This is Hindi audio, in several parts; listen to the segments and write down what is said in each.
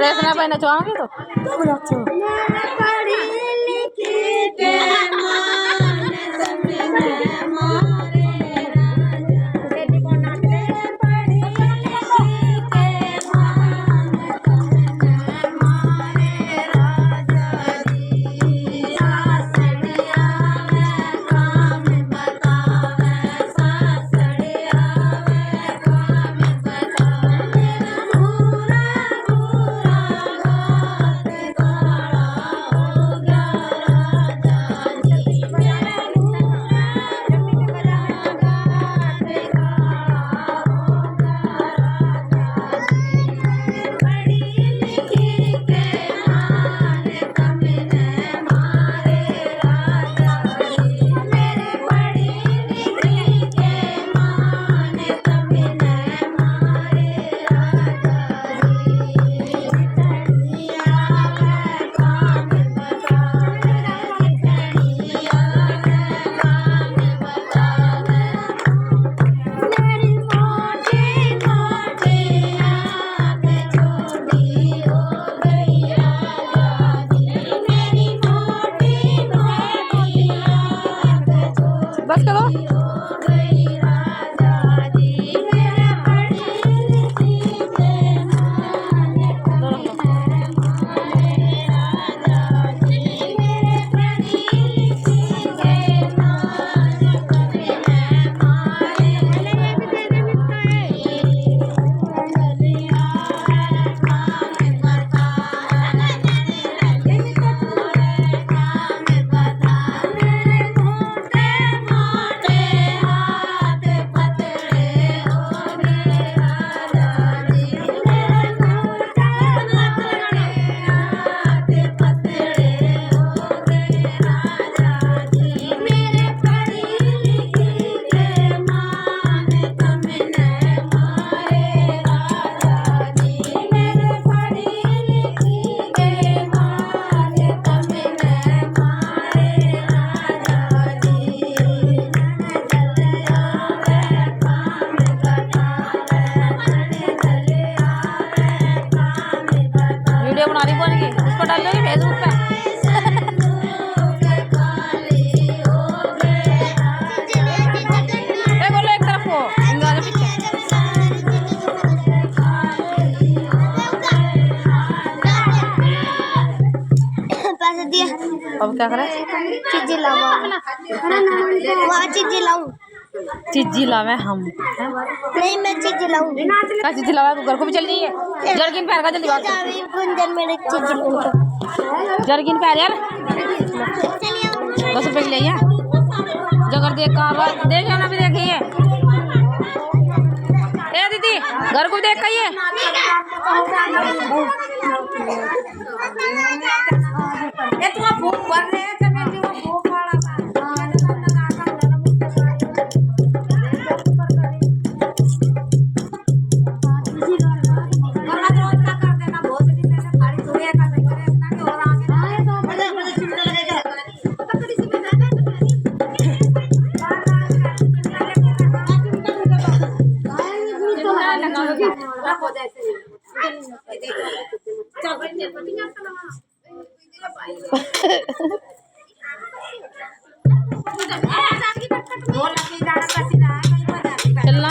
रेसना पहना चाहोगे तो बस करो। वीडियो बना रही कौन की उसको डाल रही फेसबुक पे। बोलो एक तरफ को इंगाज पीछे अब क्या करें चीज़ें लाऊं चीज़ें लाऊं चीज़ी लावे हम नहीं मैं चीज़ें लाऊं क्या चीज़ी लावे घर को भी चल जाइए जर्किन पहन का जल्दी बात गुंजन मेरे चीज़ें लाऊं जर्किन पहन यार 10 रुपये के लिए जगह देख कहाँ देख ना भी देखिए ए दीदी घर को देख कहिए चलना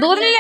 दूर नहीं